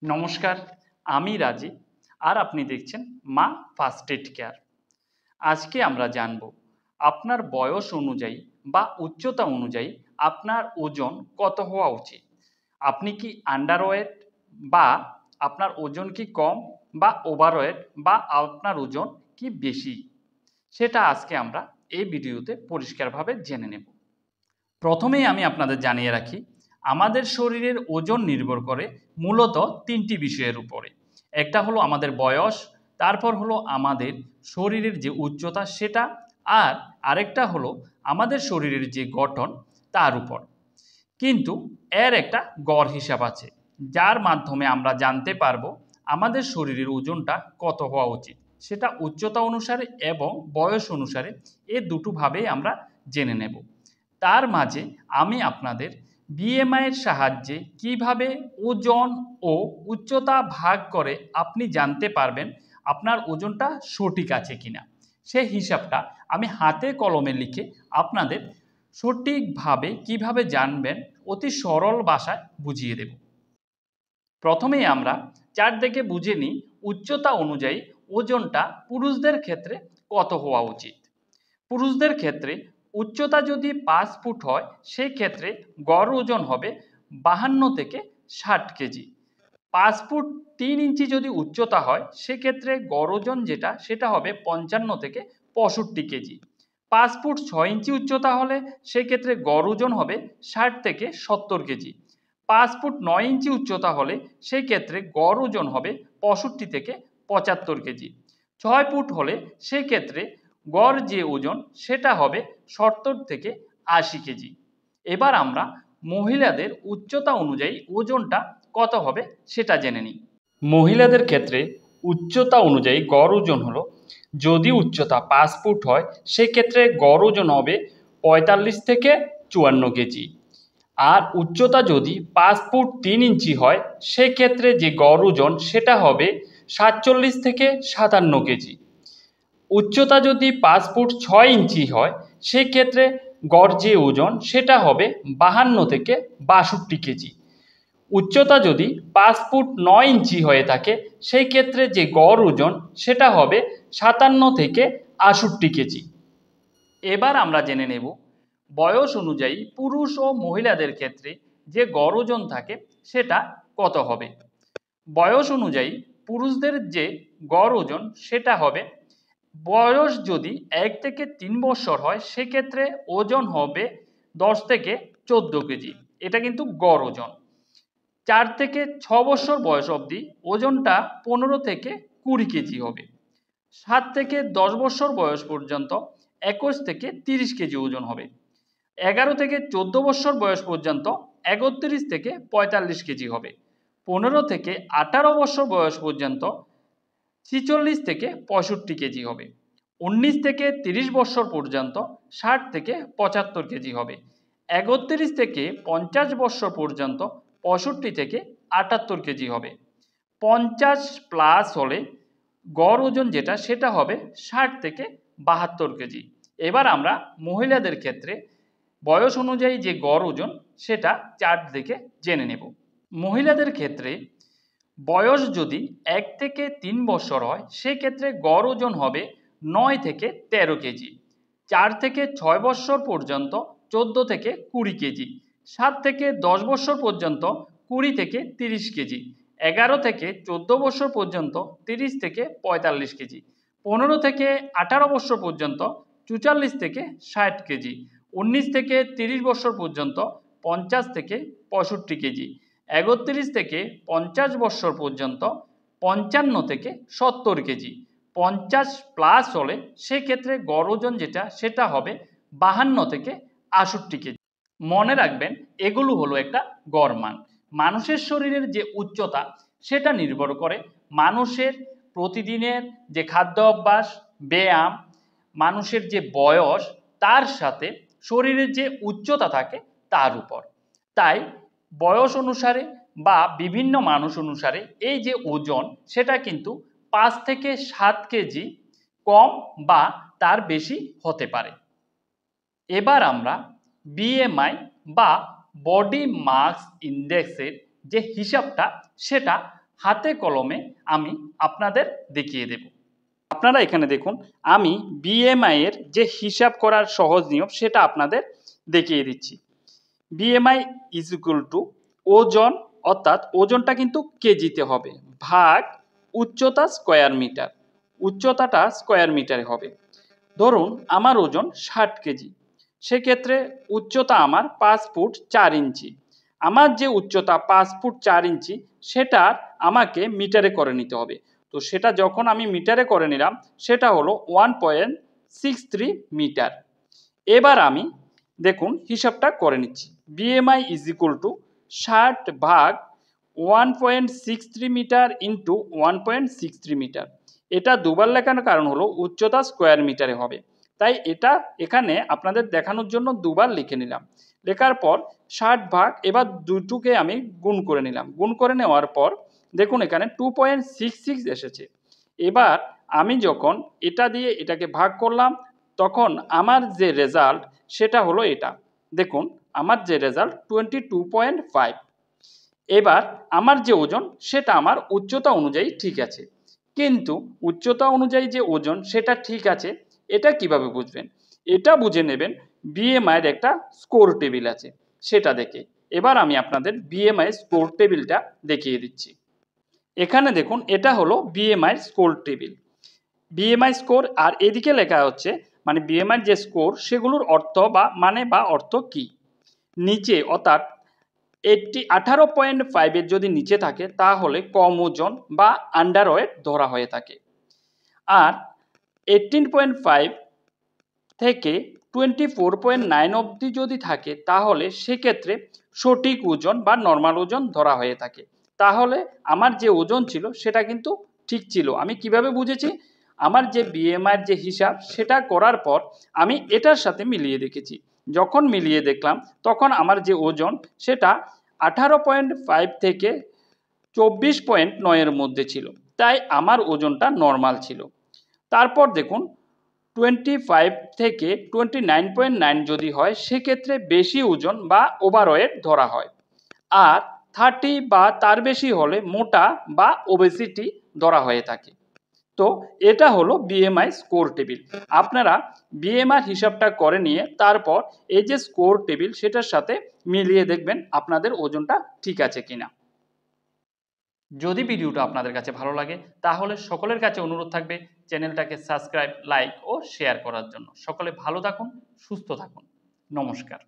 নমস্কার, আমি রাজি আর আপনি দেখছেন মা ফার্স্ট এড কেয়ার। আজকে আমরা জানব আপনার বয়স অনুযায়ী বা উচ্চতা অনুযায়ী আপনার ওজন কত হওয়া উচিত। আপনি কি আন্ডারওয়েট বা আপনার ওজন কি কম বা ওভারওয়েট বা আপনার ওজন কি বেশি, সেটা আজকে আমরা এই ভিডিওতে পরিষ্কারভাবে জেনে নেব। প্রথমেই আমি আপনাদের জানিয়ে রাখি, আমাদের শরীরের ওজন নির্ভর করে মূলত তিনটি বিষয়ের উপরে। একটা হলো আমাদের বয়স, তারপর হলো আমাদের শরীরের যে উচ্চতা সেটা, আর আরেকটা হলো আমাদের শরীরের যে গঠন তার উপর। কিন্তু এর একটা গড় হিসাব আছে, যার মাধ্যমে আমরা জানতে পারবো আমাদের শরীরের ওজনটা কত হওয়া উচিত। সেটা উচ্চতা অনুসারে এবং বয়স অনুসারে, এ দুটোভাবেই আমরা জেনে নেব। তার মাঝে আমি আপনাদের বিএমআইয়ের সাহায্যে কিভাবে ওজন ও উচ্চতা ভাগ করে আপনি জানতে পারবেন আপনার ওজনটা সঠিক আছে কিনা, সেই হিসাবটা আমি হাতে কলমে লিখে আপনাদের সঠিকভাবে কিভাবে জানবেন অতি সরল ভাষায় বুঝিয়ে দেব। প্রথমেই আমরা চার্ট দেখে বুঝে নিই উচ্চতা অনুযায়ী ওজনটা পুরুষদের ক্ষেত্রে কত হওয়া উচিত। পুরুষদের ক্ষেত্রে উচ্চতা যদি 5 ফুট হয়, সেই ক্ষেত্রে গড় ওজন হবে 52 থেকে 60 কেজি। 5 ফুট 3 ইঞ্চি যদি উচ্চতা হয়, সেক্ষেত্রে গড় ওজন যেটা সেটা হবে 55 থেকে 65 কেজি। 5 ফুট 6 ইঞ্চি উচ্চতা হলে সেক্ষেত্রে গড় ওজন হবে 60 থেকে 70 কেজি। 5 ফুট 9 ইঞ্চি উচ্চতা হলে সেই ক্ষেত্রে গড় ওজন হবে 65 থেকে 75 কেজি। 6 ফুট হলে সেই ক্ষেত্রে গড় যে ওজন সেটা হবে 70 থেকে 80 কেজি। এবার আমরা মহিলাদের উচ্চতা অনুযায়ী ওজনটা কত হবে সেটা জেনে নিই। মহিলাদের ক্ষেত্রে উচ্চতা অনুযায়ী গড় ওজন হলো, যদি উচ্চতা 5 ফুট হয় সেক্ষেত্রে গড় ওজন হবে 45 থেকে 54 কেজি। আর উচ্চতা যদি 5 ফুট 3 ইঞ্চি হয় সেক্ষেত্রে যে গড় ওজন সেটা হবে 47 থেকে 57 কেজি। উচ্চতা যদি 5 ফুট 6 ইঞ্চি হয় সেক্ষেত্রে গড় যে ওজন সেটা হবে 52 থেকে 62 কেজি। উচ্চতা যদি 5 ফুট 9 ইঞ্চি হয়ে থাকে সেই ক্ষেত্রে যে গড় ওজন সেটা হবে 57 থেকে 68 কেজি। এবার আমরা জেনে নেব বয়স অনুযায়ী পুরুষ ও মহিলাদের ক্ষেত্রে যে গড় ওজন থাকে সেটা কত হবে। বয়স অনুযায়ী পুরুষদের যে গড় ওজন সেটা হবে, বয়স যদি 1 থেকে 3 বছর হয় সেক্ষেত্রে ওজন হবে 10 থেকে 14 কেজি। এটা কিন্তু গড় ওজন। 4 থেকে 6 বছর বয়স অবধি ওজনটা 15 থেকে 20 কেজি হবে। 7 থেকে 10 বছর বয়স পর্যন্ত 21 থেকে 30 কেজি ওজন হবে। 11 থেকে 14 বছর বয়স পর্যন্ত 31 থেকে 45 কেজি হবে। 15 থেকে 18 বছর বয়স পর্যন্ত 46 থেকে 65 কেজি হবে। 19 থেকে 30 বছর পর্যন্ত 60 থেকে 75 কেজি হবে। 31 থেকে 50 বছর পর্যন্ত 65 থেকে 78 কেজি হবে। 50 প্লাস হলে গড় ওজন যেটা সেটা হবে 60 থেকে 72 কেজি। এবার আমরা মহিলাদের ক্ষেত্রে বয়স অনুযায়ী যে গড় ওজন সেটা চার্ট দেখে জেনে নেব। মহিলাদের ক্ষেত্রে বয়স যদি 1 থেকে 3 বছর হয় সেক্ষেত্রে গড় ওজন হবে 9 থেকে 13 কেজি। 4 থেকে 6 বছর পর্যন্ত 14 থেকে 20 কেজি। 7 থেকে 10 বছর পর্যন্ত 20 থেকে 30 কেজি। 11 থেকে 14 বছর পর্যন্ত 30 থেকে 45 কেজি। 15 থেকে 18 বছর পর্যন্ত 44 থেকে 60 কেজি। 19 থেকে 30 বছর পর্যন্ত 50 থেকে 65 কেজি। 31 থেকে 50 বছর পর্যন্ত 55 থেকে 70 কেজি। 50 প্লাস হলে সেক্ষেত্রে গড় ওজন যেটা সেটা হবে 52 থেকে 68 কেজি। মনে রাখবেন এগুলো হলো একটা গড় মান। মানুষের শরীরের যে উচ্চতা সেটা নির্ভর করে মানুষের প্রতিদিনের যে খাদ্য অভ্যাস, ব্যায়াম, মানুষের যে বয়স, তার সাথে শরীরের যে উচ্চতা থাকে তার উপর। তাই বয়স অনুসারে বা বিভিন্ন মানুষ অনুসারে এই যে ওজন সেটা কিন্তু 5 থেকে 7 কেজি কম বা তার বেশি হতে পারে। এবার আমরা বিএমআই বা বডি মাস ইন্ডেক্সের যে হিসাবটা সেটা হাতে কলমে আমি আপনাদের দেখিয়ে দেব। আপনারা এখানে দেখুন, আমি বিএমআই এর যে হিসাব করার সহজ নিয়ম সেটা আপনাদের দেখিয়ে দিচ্ছি। বিএমআই ইজ ইকুয়াল টু ওজন, অর্থাৎ ওজনটা কিন্তু কেজিতে হবে, ভাগ উচ্চতা স্কোয়ার মিটার। উচ্চতাটা স্কোয়ার মিটারে হবে। ধরুন আমার ওজন 60 কেজি, সেক্ষেত্রে উচ্চতা আমার 5 ফুট 4 ইঞ্চি। আমার যে উচ্চতা 5 ফুট 4 ইঞ্চি সেটা আমাকে মিটারে করে নিতে হবে। তো সেটা যখন আমি মিটারে করে নিলাম সেটা হলো 1.63 মিটার। এবার আমি দেখুন হিসাবটা করে নিচ্ছি। বিএমআই ইজ ইকুয়াল টু 60 ভাগ 1.63 মিটার ইন্টু 1.63 মিটার। এটা দুবার লেখানোর কারণ হলো উচ্চতা স্কোয়ার মিটারে হবে, তাই এটা এখানে আপনাদের দেখানোর জন্য দুবার লিখে নিলাম। লেখার পর 60 ভাগ, এবার দুটোকে আমি গুণ করে নিলাম। গুণ করে নেওয়ার পর দেখুন এখানে 2.66 এসেছে। এবার আমি যখন এটা দিয়ে এটাকে ভাগ করলাম তখন আমার যে রেজাল্ট সেটা হলো এটা। দেখুন আমার যে রেজাল্ট 22.5। এবার আমার যে ওজন সেটা আমার উচ্চতা অনুযায়ী ঠিক আছে, কিন্তু উচ্চতা অনুযায়ী যে ওজন সেটা ঠিক আছে এটা কিভাবে বুঝবেন? এটা বুঝে নেবেন বিএমআই এর একটা স্কোর টেবিল আছে সেটা দেখে। এবার আমি আপনাদের বিএমআই স্কোর টেবিলটা দেখিয়ে দিচ্ছি। এখানে দেখুন এটা হলো BMI score table. BMI score আর এদিকে লেখা হচ্ছে মানে বিএমআই যে স্কোর সেগুলোর অর্থ বা মানে বা অর্থ কি। নিচে অর্থাৎ 18.5 এর যদি নিচে থাকে তাহলে কম ওজন বা আন্ডারওয়েট ধরা হয়ে থাকে। আর 18.5 থেকে 24.9 অবধি যদি থাকে তাহলে সেক্ষেত্রে সঠিক ওজন বা নর্মাল ওজন ধরা হয়ে থাকে। তাহলে আমার যে ওজন ছিল সেটা কিন্তু ঠিক ছিল। আমি কিভাবে বুঝেছি? আমার যে বিএমআই এর যে হিসাব সেটা করার পর আমি এটার সাথে মিলিয়ে দেখেছি। যখন মিলিয়ে দেখলাম তখন আমার যে ওজন সেটা 18.5 থেকে 24.9 এর মধ্যে ছিল, তাই আমার ওজনটা নর্মাল ছিল। তারপর দেখুন 25 থেকে 29.9 যদি হয় সেক্ষেত্রে বেশি ওজন বা ওভারওয়েট ধরা হয়। আর 30 বা তার বেশি হলে মোটা বা ওবেসিটি ধরা হয়ে থাকে। তো এটা হলো বিএমআই স্কোর টেবিল। আপনারা বিএমআই হিসাবটা করে নিয়ে তারপর এই যে স্কোর টেবিল সেটার সাথে মিলিয়ে দেখবেন আপনাদের ওজনটা ঠিক আছে কিনা। যদি ভিডিওটা আপনাদের কাছে ভালো লাগে তাহলে সকলের কাছে অনুরোধ থাকবে চ্যানেলটাকে সাবস্ক্রাইব, লাইক ও শেয়ার করার জন্য। সকলে ভালো থাকুন, সুস্থ থাকুন। নমস্কার।